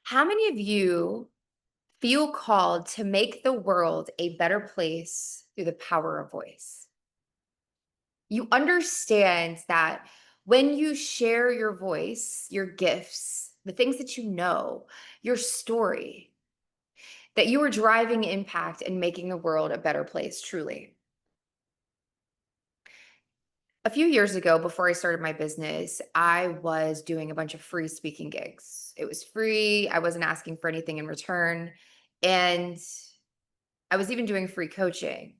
How many of you feel called to make the world a better place through the power of voice? You understand that when you share your voice, your gifts, the things that you know, your story, that you are driving impact and making the world a better place, truly. A few years ago, before I started my business, I was doing a bunch of free speaking gigs. It was free, I wasn't asking for anything in return. And I was even doing free coaching.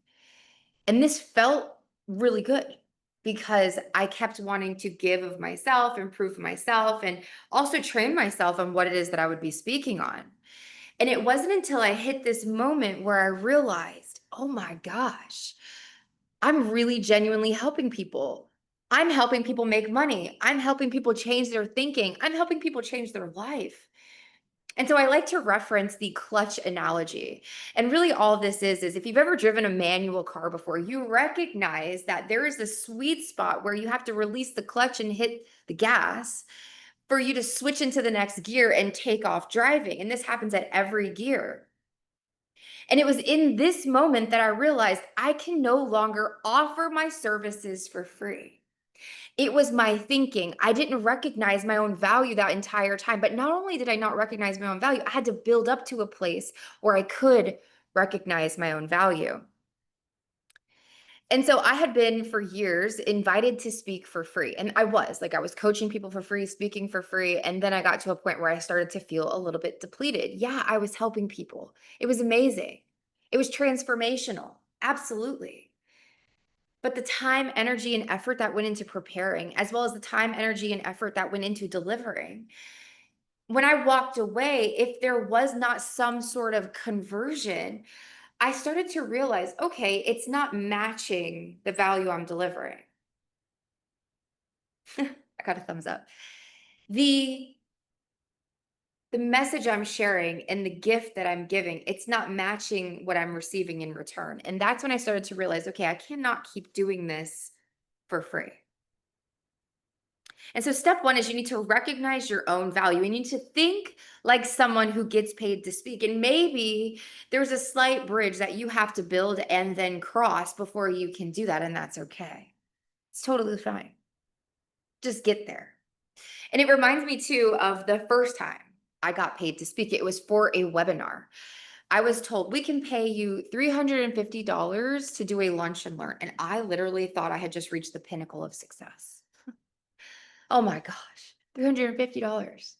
And this felt really good because I kept wanting to give of myself, improve myself, and also train myself on what it is that I would be speaking on. And it wasn't until I hit this moment where I realized, oh my gosh, I'm really genuinely helping people. I'm helping people make money. I'm helping people change their thinking. I'm helping people change their life. And so I like to reference the clutch analogy. And really all this is if you've ever driven a manual car before, you recognize that there is a sweet spot where you have to release the clutch and hit the gas for you to switch into the next gear and take off driving. And this happens at every gear. And it was in this moment that I realized I can no longer offer my services for free. It was my thinking. I didn't recognize my own value that entire time. But not only did I not recognize my own value, I had to build up to a place where I could recognize my own value. And so I had been for years invited to speak for free. And I was coaching people for free, speaking for free. And then I got to a point where I started to feel a little bit depleted. Yeah, I was helping people. It was amazing. It was transformational. Absolutely. But the time, energy, and effort that went into preparing, as well as the time, energy, and effort that went into delivering, when I walked away, if there was not some sort of conversion, I started to realize, okay, it's not matching the value I'm delivering. I got a thumbs up. The the message I'm sharing and the gift that I'm giving, it's not matching what I'm receiving in return. And that's when I started to realize, okay, I cannot keep doing this for free. And so, step one is you need to recognize your own value. You need to think like someone who gets paid to speak. And maybe there's a slight bridge that you have to build and then cross before you can do that. And that's okay. It's totally fine. Just get there. And it reminds me too of the first time I got paid to speak. It was for a webinar. I was told we can pay you $350 to do a lunch and learn. And I literally thought I had just reached the pinnacle of success. Oh my gosh, $350.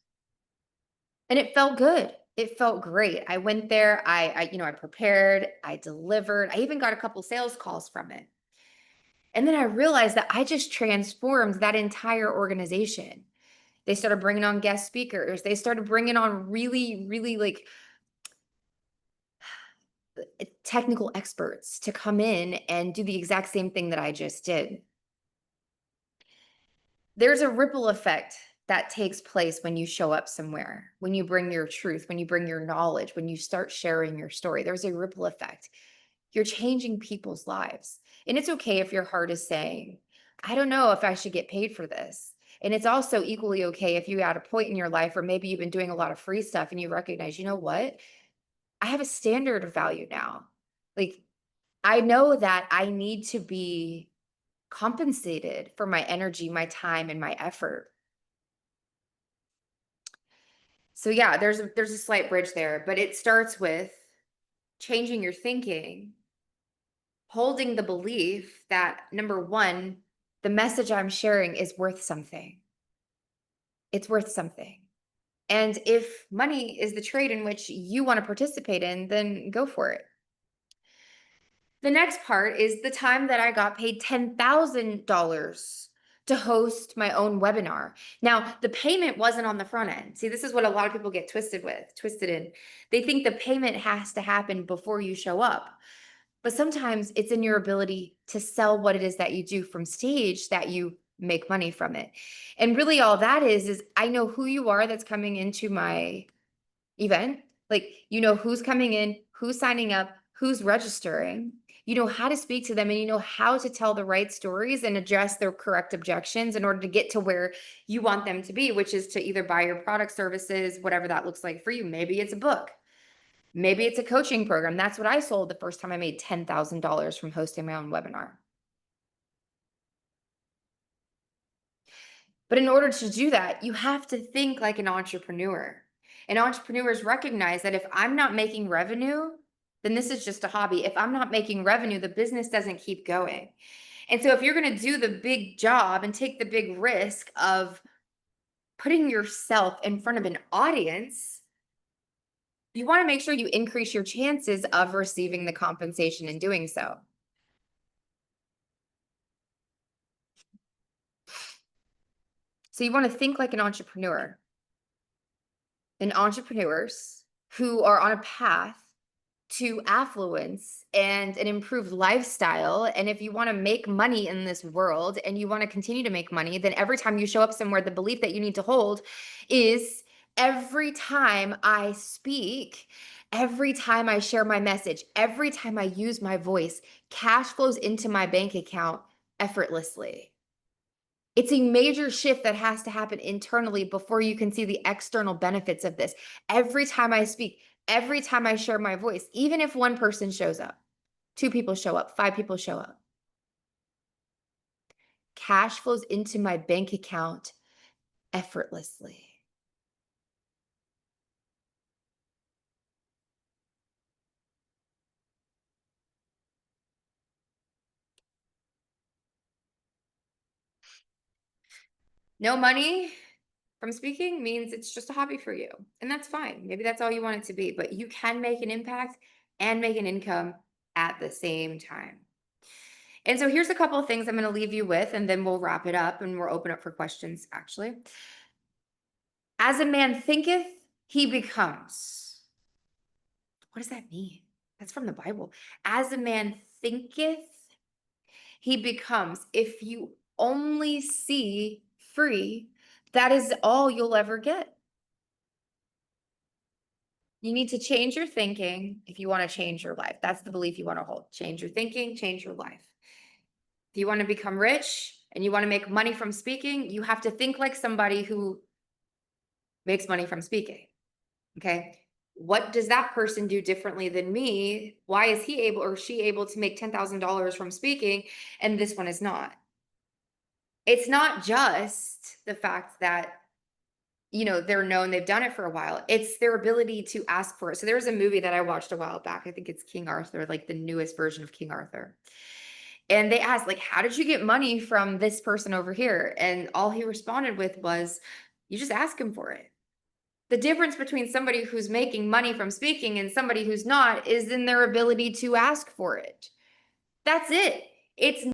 And it felt good. It felt great. I went there, I prepared, I delivered. I even got a couple sales calls from it. And then I realized that I just transformed that entire organization. They started bringing on guest speakers. They started bringing on really, really like technical experts to come in and do the exact same thing that I just did. There's a ripple effect that takes place when you show up somewhere, when you bring your truth, when you bring your knowledge, when you start sharing your story. There's a ripple effect. You're changing people's lives. And it's okay if your heart is saying, I don't know if I should get paid for this. And it's also equally okay if you're at a point in your life where maybe you've been doing a lot of free stuff and you recognize, you know what? I have a standard of value now. Like, I know that I need to be compensated for my energy, my time, and my effort. So yeah, there's a slight bridge there, but it starts with changing your thinking, holding the belief that number one, the message I'm sharing is worth something. It's worth something. And if money is the trade in which you want to participate in, then go for it. The next part is the time that I got paid $10,000 to host my own webinar. Now, the payment wasn't on the front end. See, this is what a lot of people get twisted in. They think the payment has to happen before you show up. But sometimes it's in your ability to sell what it is that you do from stage that you make money from it. And really all that is I know who you are that's coming into my event. Like, you know who's coming in, who's signing up, who's registering. You know how to speak to them and you know how to tell the right stories and address their correct objections in order to get to where you want them to be, which is to either buy your product, services, whatever that looks like for you. Maybe it's a book. Maybe it's a coaching program. That's what I sold the first time I made $10,000 from hosting my own webinar. But in order to do that, you have to think like an entrepreneur. And entrepreneurs recognize that if I'm not making revenue, then this is just a hobby. If I'm not making revenue, the business doesn't keep going. And so if you're going to do the big job and take the big risk of putting yourself in front of an audience, you want to make sure you increase your chances of receiving the compensation in doing so. So you want to think like an entrepreneur. And entrepreneurs who are on a path to affluence and an improved lifestyle. And if you want to make money in this world and you want to continue to make money, then every time you show up somewhere, the belief that you need to hold is every time I speak, every time I share my message, every time I use my voice, cash flows into my bank account effortlessly. It's a major shift that has to happen internally before you can see the external benefits of this. Every time I speak, every time I share my voice, even if one person shows up, two people show up, five people show up, cash flows into my bank account effortlessly. No money from speaking means it's just a hobby for you. And that's fine. Maybe that's all you want it to be, but you can make an impact and make an income at the same time. And so here's a couple of things I'm going to leave you with, and then we'll wrap it up and we'll open up for questions, actually. As a man thinketh, he becomes. What does that mean? That's from the Bible. As a man thinketh, he becomes. If you only see free, that is all you'll ever get. You need to change your thinking if you want to change your life. That's the belief you want to hold. Change your thinking, change your life. If you want to become rich and you want to make money from speaking, you have to think like somebody who makes money from speaking. Okay. What does that person do differently than me? Why is he able or she able to make $10,000 from speaking and this one is not? It's not just the fact that they're known, they've done it for a while. It's their ability to ask for it. So there was a movie that I watched a while back. I think it's King Arthur, like the newest version of King Arthur. And they asked, like, how did you get money from this person over here? And all he responded with was, you just ask him for it. The difference between somebody who's making money from speaking and somebody who's not is in their ability to ask for it. That's it. It's